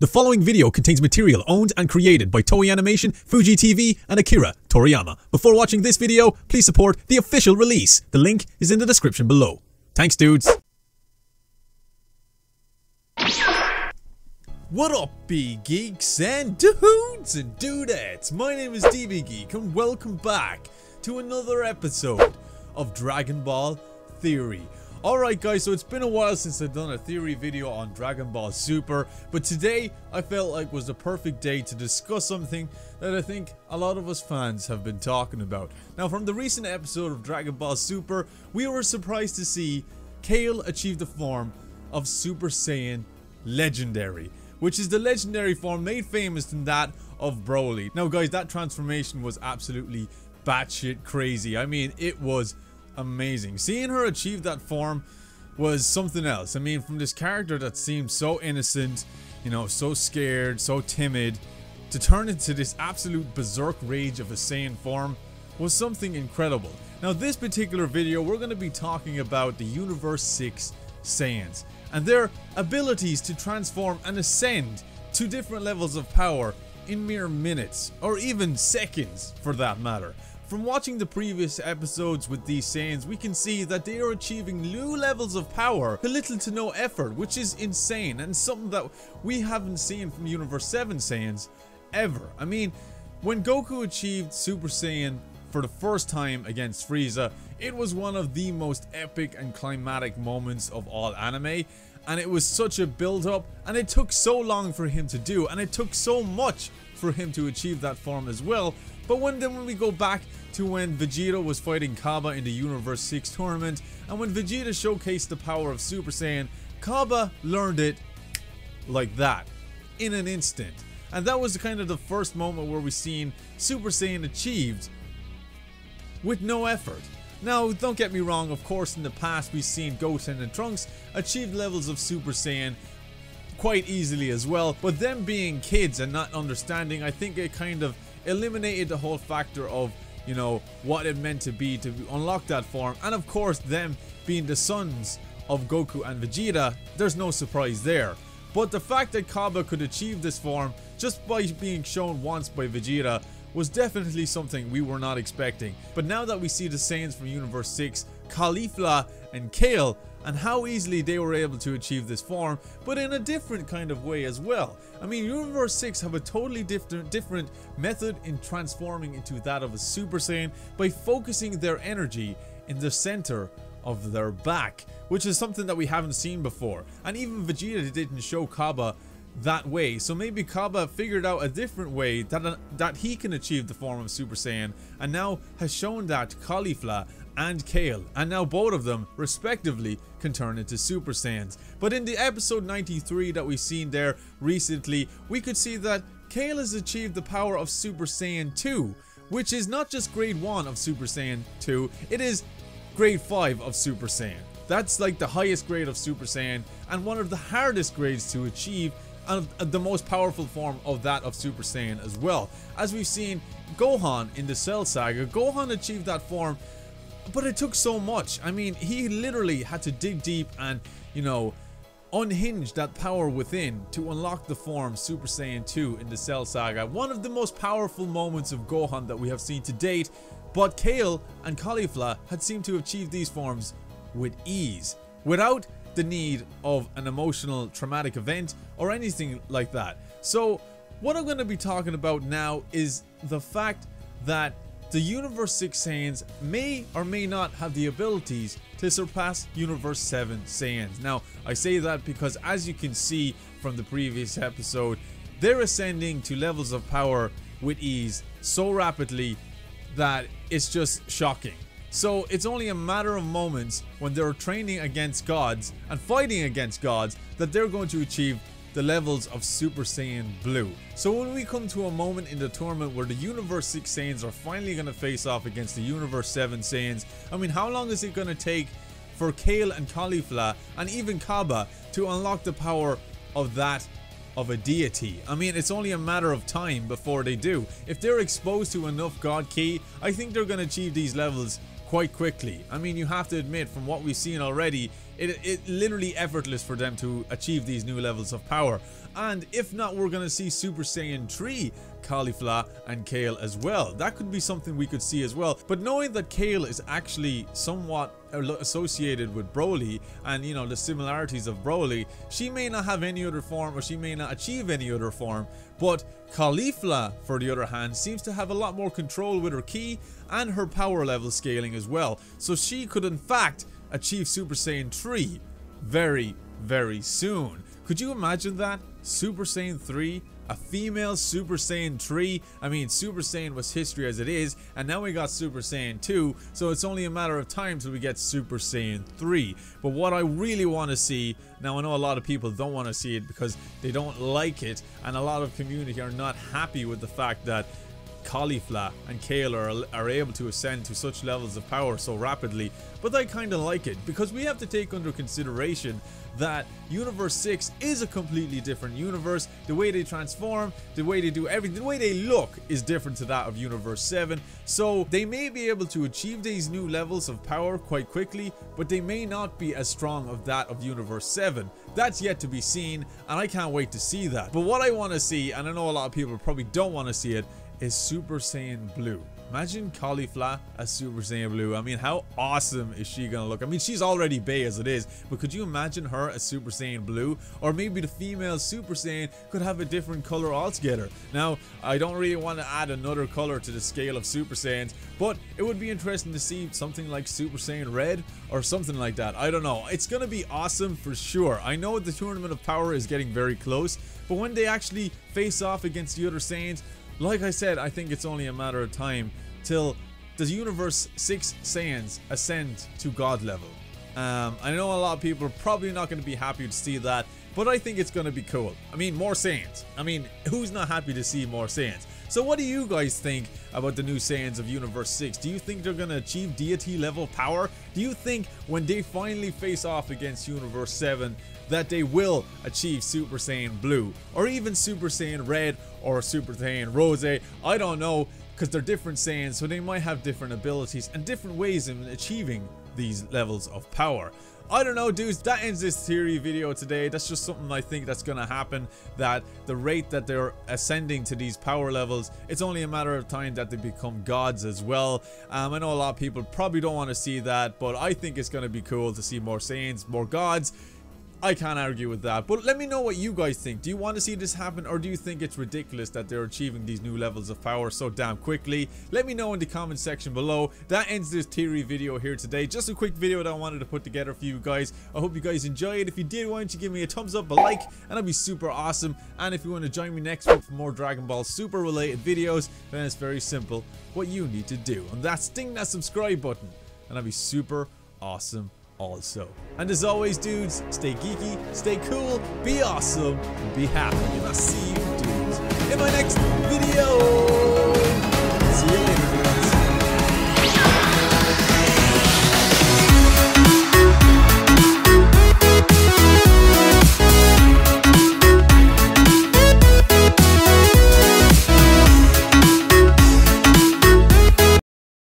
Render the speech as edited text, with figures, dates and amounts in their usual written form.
The following video contains material owned and created by Toei Animation, Fuji TV, and Akira Toriyama. Before watching this video, please support the official release. The link is in the description below. Thanks, dudes. What up, geeks and dudes and dudettes? My name is Geeky and welcome back to another episode of Dragon Ball Theory. Alright guys, so it's been a while since I've done a theory video on Dragon Ball Super, but today I felt like was the perfect day to discuss something that I think a lot of us fans have been talking about. Now, from the recent episode of Dragon Ball Super, we were surprised to see Kale achieve the form of Super Saiyan Legendary, which is the legendary form made famous in that of Broly. Now guys, that transformation was absolutely batshit crazy. I mean, it was amazing. Seeing her achieve that form was something else. I mean, from this character that seemed so innocent, you know, so scared, so timid, to turn into this absolute berserk rage of a Saiyan form was something incredible. Now, this particular video, we're going to be talking about the Universe 6 Saiyans and their abilities to transform and ascend to different levels of power in mere minutes, or even seconds for that matter. From watching the previous episodes with these Saiyans, we can see that they are achieving new levels of power with little to no effort, which is insane and something that we haven't seen from Universe 7 Saiyans ever. I mean, when Goku achieved Super Saiyan for the first time against Frieza, it was one of the most epic and climatic moments of all anime, and it was such a build-up, and it took so long for him to do, and it took so much for him to achieve that form as well. But when we go back to when Vegeta was fighting Kaba in the Universe 6 tournament, and when Vegeta showcased the power of Super Saiyan, Kaba learned it like that, in an instant. And that was kind of the first moment where we seen Super Saiyan achieved with no effort. Now, don't get me wrong, of course in the past we've seen Goten and Trunks achieve levels of Super Saiyan quite easily as well, but them being kids and not understanding, I think it kind of eliminated the whole factor of, you know, what it meant to be to unlock that form. And of course, them being the sons of Goku and Vegeta, there's no surprise there. But the fact that Kaba could achieve this form just by being shown once by Vegeta was definitely something we were not expecting. But now that we see the Saiyans from Universe 6, Caulifla and Kale, and how easily they were able to achieve this form, but in a different kind of way as well. I mean, Universe 6 have a totally different method in transforming into that of a Super Saiyan by focusing their energy in the center of their back, which is something that we haven't seen before. And even Vegeta didn't show Kaba that way, so maybe Kaba figured out a different way that he can achieve the form of Super Saiyan, and now has shown that to Caulifla and Kale, and now both of them respectively can turn into Super Saiyans. But in the episode 93 that we've seen there recently, we could see that Kale has achieved the power of Super Saiyan 2, which is not just grade 1 of Super Saiyan 2, it is grade 5 of Super Saiyan. That's like the highest grade of Super Saiyan, and one of the hardest grades to achieve, and the most powerful form of that of Super Saiyan as well. As we've seen Gohan in the Cell Saga, Gohan achieved that form, but it took so much. I mean, he literally had to dig deep and, you know, unhinge that power within to unlock the form Super Saiyan 2 in the Cell Saga. One of the most powerful moments of Gohan that we have seen to date, but Kale and Caulifla had seemed to achieve these forms with ease, without the need of an emotional traumatic event or anything like that. So what I'm going to be talking about now is the fact that the Universe 6 Saiyans may or may not have the abilities to surpass Universe 7 Saiyans. Now, I say that because, as you can see from the previous episode, they're ascending to levels of power with ease so rapidly that it's just shocking. So it's only a matter of moments when they're training against gods and fighting against gods that they're going to achieve the levels of Super Saiyan Blue. So when we come to a moment in the tournament where the Universe 6 Saiyans are finally going to face off against the Universe 7 Saiyans, I mean, how long is it going to take for Kale and Caulifla and even Kaba to unlock the power of that of a deity? I mean, it's only a matter of time before they do. If they're exposed to enough God Ki, I think they're going to achieve these levels quite quickly. I mean, you have to admit, from what we've seen already it literally effortless for them to achieve these new levels of power. And if not, we're going to see Super Saiyan 3 Caulifla and Kale as well. That could be something we could see as well. But knowing that Kale is actually somewhat associated with Broly, and you know, the similarities of Broly, she may not have any other form, or she may not achieve any other form. But Caulifla, for the other hand, seems to have a lot more control with her ki and her power level scaling as well. So she could in fact achieve Super Saiyan 3 very, very soon. Could you imagine that? Super Saiyan 3? A female Super Saiyan 3? I mean, Super Saiyan was history as it is, and now we got Super Saiyan 2, so it's only a matter of time till we get Super Saiyan 3. But what I really want to see, now I know a lot of people don't want to see it because they don't like it, and a lot of community are not happy with the fact that Caulifla and Kale are able to ascend to such levels of power so rapidly. But I kind of like it, because we have to take under consideration that Universe 6 is a completely different universe. The way they transform, the way they do everything, the way they look is different to that of Universe 7. So they may be able to achieve these new levels of power quite quickly, but they may not be as strong as that of Universe 7. That's yet to be seen, and I can't wait to see that. But what I want to see, and I know a lot of people probably don't want to see it, is Super Saiyan Blue. Imagine Caulifla as Super Saiyan Blue. I mean, how awesome is she gonna look? I mean, she's already Bay as it is, but could you imagine her as Super Saiyan Blue? Or maybe the female Super Saiyan could have a different color altogether. Now, I don't really want to add another color to the scale of Super Saiyans, but it would be interesting to see something like Super Saiyan Red or something like that. I don't know. It's gonna be awesome for sure. I know the Tournament of Power is getting very close, but when they actually face off against the other Saiyans, like I said, I think it's only a matter of time till the Universe 6 Saiyans ascend to God level. I know a lot of people are probably not going to be happy to see that, but I think it's going to be cool. I mean, more Saiyans. I mean, who's not happy to see more Saiyans? So what do you guys think about the new Saiyans of Universe 6? Do you think they're going to achieve deity level power? Do you think when they finally face off against Universe 7 that they will achieve Super Saiyan Blue, or even Super Saiyan Red, or Super Saiyan Rose? I don't know, because they're different Saiyans, so they might have different abilities and different ways in achieving these levels of power. I don't know, dudes. That ends this theory video today. That's just something I think that's gonna happen, that the rate that they're ascending to these power levels, it's only a matter of time that they become gods as well. I know a lot of people probably don't want to see that, but I think it's gonna be cool to see more Saiyans, more gods. I can't argue with that, but let me know what you guys think. Do you want to see this happen, or do you think it's ridiculous that they're achieving these new levels of power so damn quickly? Let me know in the comment section below. That ends this theory video here today. Just a quick video that I wanted to put together for you guys. I hope you guys enjoyed. If you did, why don't you give me a thumbs up, a like, and that'd be super awesome. And if you want to join me next week for more Dragon Ball Super related videos, then it's very simple what you need to do, and that's ding that subscribe button, and that'd be super awesome also. And as always, dudes, stay geeky, stay cool, be awesome, and be happy. And I'll see you dudes in my next video.